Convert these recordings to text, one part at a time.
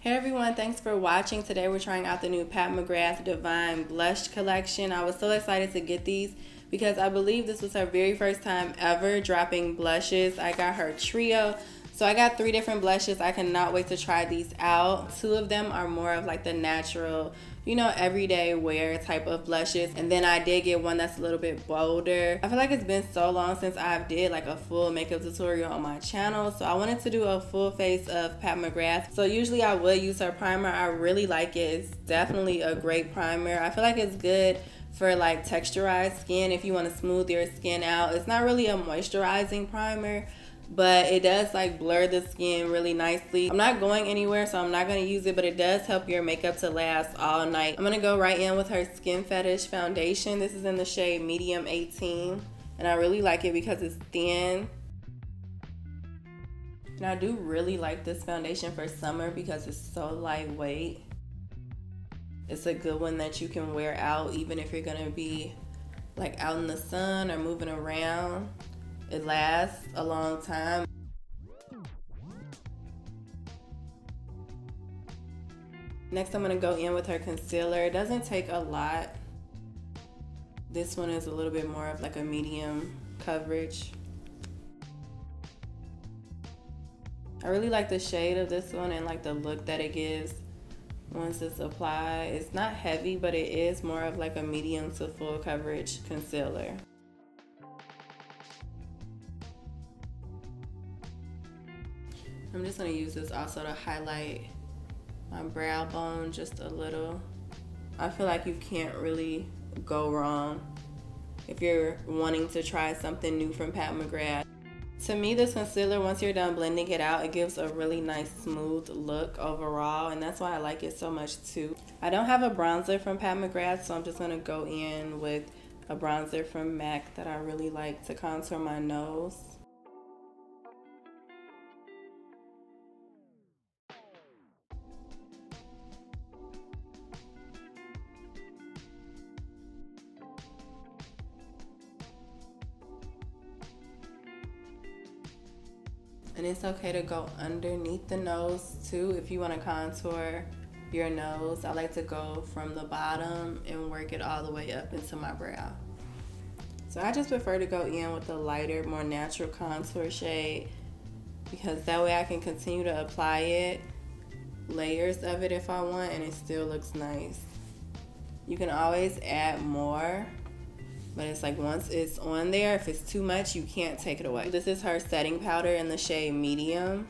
Hey everyone, thanks for watching. Today we're trying out the new Pat McGrath Divine Blush collection. I was so excited to get these because I believe this was her very first time ever dropping blushes. I got her trio. So I got 3 different blushes. I cannot wait to try these out. 2 of them are more of like the natural, you know, everyday wear type of blushes. And then I did get one that's a little bit bolder. I feel like it's been so long since I've did like a full makeup tutorial on my channel. So I wanted to do a full face of Pat McGrath. So usually I would use her primer. I really like it. It's definitely a great primer. I feel like it's good for like texturized skin if you want to smooth your skin out. It's not really a moisturizing primer, but it does like blur the skin really nicely. I'm not going anywhere, so I'm not going to use it, but it does help your makeup to last all night. I'm going to go right in with her Skin Fetish foundation. This is in the shade Medium 18, and I really like it because it's thin. And I do really like this foundation for summer because it's so lightweight. It's a good one that you can wear out even if you're going to be like out in the sun or moving around. It lasts a long time. Next, I'm gonna go in with her concealer. It doesn't take a lot. This one is a little bit more of like a medium coverage. I really like the shade of this one and like the look that it gives once it's applied. It's not heavy, but it is more of like a medium to full coverage concealer. I'm just gonna use this also to highlight my brow bone just a little. I feel like you can't really go wrong if you're wanting to try something new from Pat McGrath. To me, this concealer, once you're done blending it out, it gives a really nice smooth look overall, and that's why I like it so much too. I don't have a bronzer from Pat McGrath, so I'm just gonna go in with a bronzer from MAC that I really like to contour my nose. And it's okay to go underneath the nose too if you want to contour your nose. I like to go from the bottom and work it all the way up into my brow. So I just prefer to go in with a lighter, more natural contour shade because that way I can continue to apply it, layers of it if I want, and it still looks nice. You can always add more, but it's like once it's on there, if it's too much, you can't take it away. This is her setting powder in the shade Medium.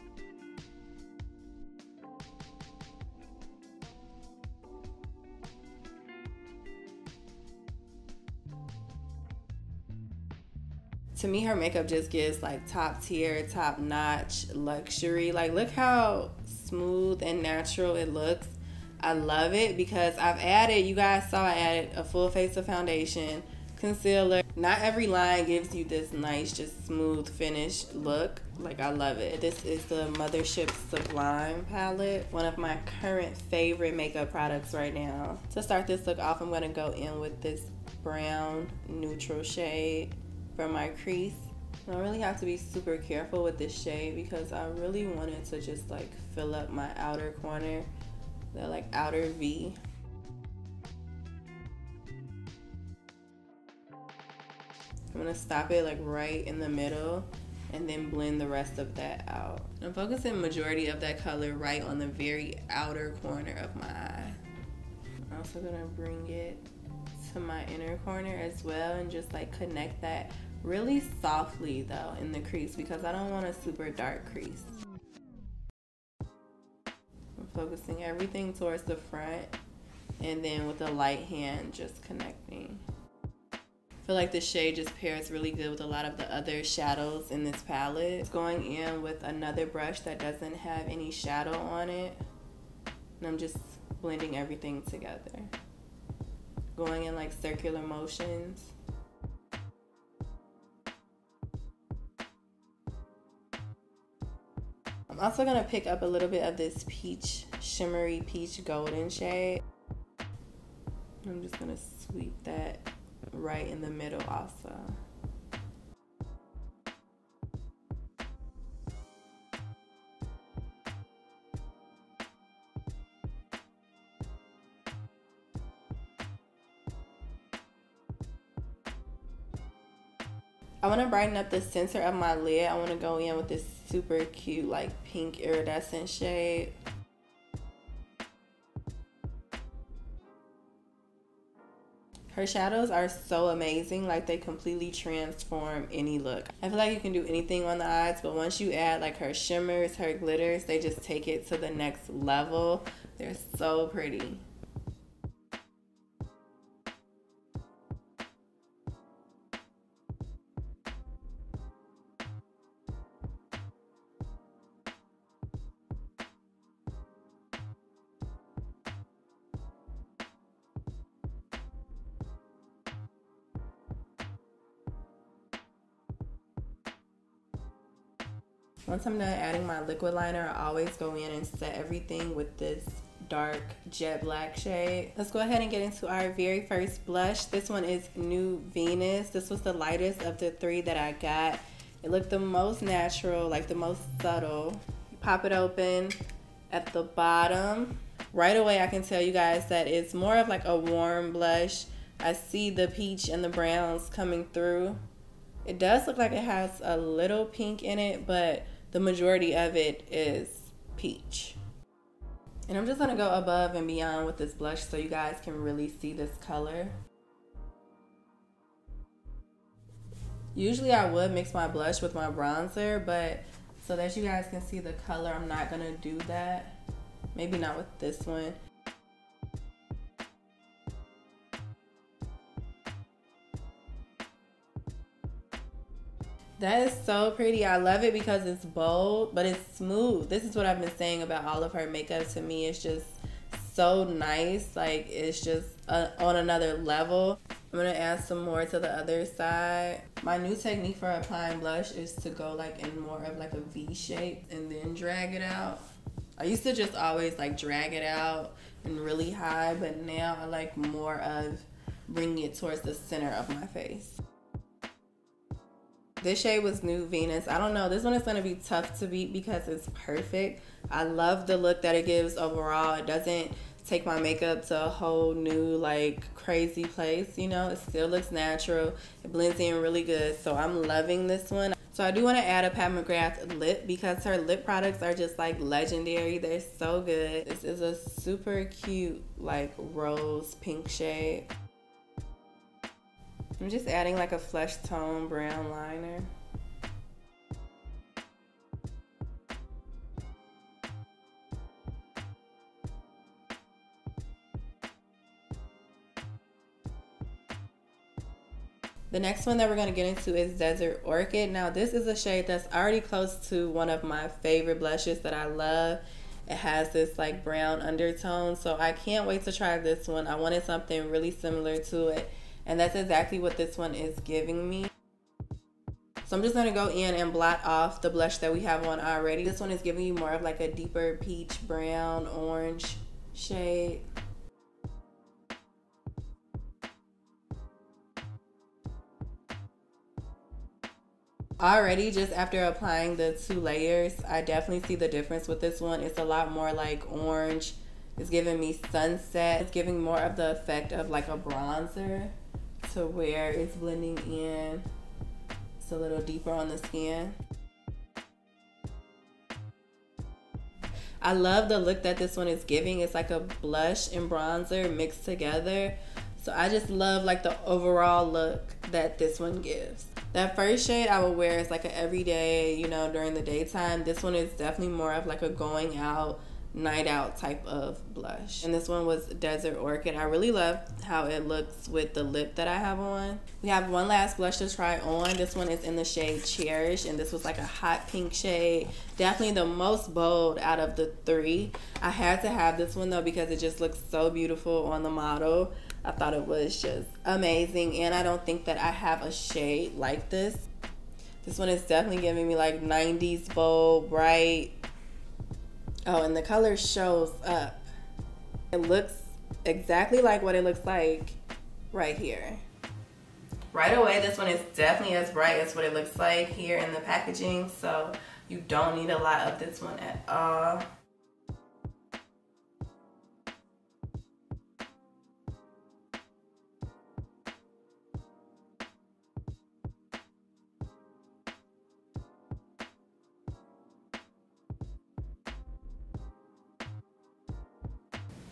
To me, her makeup just gives like top tier, top notch luxury. Like look how smooth and natural it looks. I love it because I've added, you guys saw I added a full face of foundation, concealer. Not every line gives you this nice, just smooth finish look. Like I love it. This is the Mothership Sublime palette, one of my current favorite makeup products right now. To start this look off, I'm gonna go in with this brown neutral shade for my crease. I really have to be super careful with this shade because I really wanted to just like fill up my outer corner, the like outer V. I'm gonna stop it like right in the middle and then blend the rest of that out. I'm focusing majority of that color right on the very outer corner of my eye. I'm also gonna bring it to my inner corner as well and just like connect that really softly though in the crease because I don't want a super dark crease. I'm focusing everything towards the front and then with a light hand just connecting. I feel like this shade just pairs really good with a lot of the other shadows in this palette. It's going in with another brush that doesn't have any shadow on it. And I'm just blending everything together. Going in like circular motions. I'm also gonna pick up a little bit of this peach, shimmery peach golden shade. I'm just gonna sweep that right in the middle also. I want to brighten up the center of my lid. I want to go in with this super cute like pink iridescent shade. Her shadows are so amazing, like they completely transform any look. I feel like you can do anything on the eyes, but once you add like her shimmers, her glitters, they just take it to the next level. They're so pretty. Once I'm done adding my liquid liner, I always go in and set everything with this dark jet black shade. Let's go ahead and get into our very first blush. This one is New Venus. This was the lightest of the three that I got. It looked the most natural, like the most subtle. You pop it open at the bottom. Right away I can tell you guys that it's more of like a warm blush. I see the peach and the browns coming through. It does look like it has a little pink in it, but the majority of it is peach. And I'm just gonna go above and beyond with this blush so you guys can really see this color. Usually I would mix my blush with my bronzer, but so that you guys can see the color, I'm not gonna do that. Maybe not with this one. That is so pretty. I love it because it's bold, but it's smooth. This is what I've been saying about all of her makeup. To me, it's just so nice. Like, it's just on another level. I'm going to add some more to the other side. My new technique for applying blush is to go like in more of like a V shape and then drag it out. I used to just always like drag it out and really high, but now I like more of bringing it towards the center of my face. This shade was New Venus. I don't know, this one is going to be tough to beat because it's perfect. I love the look that it gives overall. It doesn't take my makeup to a whole new like crazy place, you know. It still looks natural. It blends in really good, so I'm loving this one. So I do want to add a Pat Mcgrath lip because her lip products are just like legendary. They're so good. This is a super cute like rose pink shade. I'm just adding like a flesh tone brown liner. The next one that we're going to get into is Desert Orchid. Now this is a shade that's already close to one of my favorite blushes that I love. It has this like brown undertone, so I can't wait to try this one. I wanted something really similar to it, and that's exactly what this one is giving me. So I'm just going to go in and blot off the blush that we have on already. This one is giving you more of like a deeper peach, brown, orange shade. Already, just after applying the 2 layers, I definitely see the difference with this one. It's a lot more like orange. It's giving me sunset. It's giving more of the effect of like a bronzer to where it's blending in. It's a little deeper on the skin. I love the look that this one is giving. It's like a blush and bronzer mixed together. So I just love like the overall look that this one gives. That first shade I will wear is like an everyday, you know, during the daytime. This one is definitely more of like a going out, night out type of blush. And this one was Desert Orchid. I really love how it looks with the lip that I have on. We have one last blush to try on. This one is in the shade Cherish, and this was like a hot pink shade. Definitely the most bold out of the 3. I had to have this one though because it just looks so beautiful on the model. I thought it was just amazing, and I don't think that I have a shade like this. This one is definitely giving me like 90s bold, bright. Oh, and the color shows up. It looks exactly like what it looks like right here. Right away, this one is definitely as bright as what it looks like here in the packaging, so you don't need a lot of this one at all.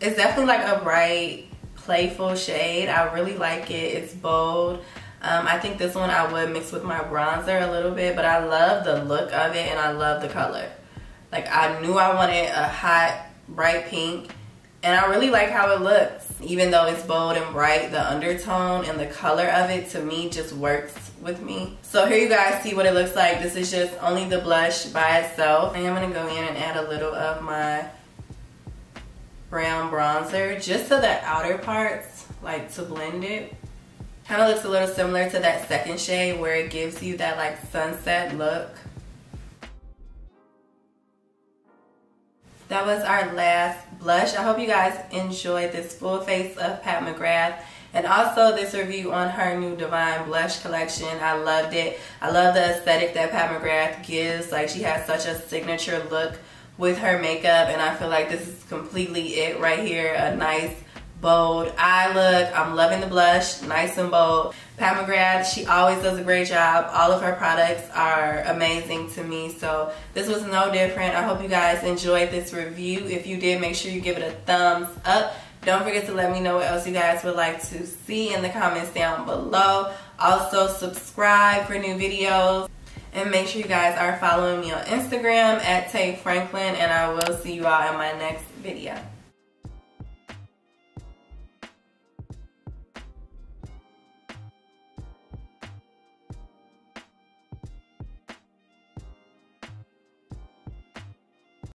It's definitely like a bright, playful shade. I really like it. It's bold. I think this one I would mix with my bronzer a little bit, but I love the look of it and I love the color. Like, I knew I wanted a hot, bright pink, and I really like how it looks. Even though it's bold and bright, the undertone and the color of it, to me, just works with me. So here you guys see what it looks like. This is just only the blush by itself. I am going to go in and add a little of my brown bronzer just to the outer parts, like to blend it. Kind of looks a little similar to that second shade where it gives you that like sunset look. That was our last blush. I hope you guys enjoyed this full face of Pat McGrath and also this review on her new Divine Blush collection. I loved it. I love the aesthetic that Pat McGrath gives. Like, she has such a signature look with her makeup, and I feel like this is completely it right here. A nice bold eye look. I'm loving the blush, nice and bold. Pat McGrath, she always does a great job. All of her products are amazing to me, so this was no different. I hope you guys enjoyed this review. If you did, make sure you give it a thumbs up. Don't forget to let me know what else you guys would like to see in the comments down below. Also, subscribe for new videos. And make sure you guys are following me on Instagram at @TayFranklin, and I will see you all in my next video.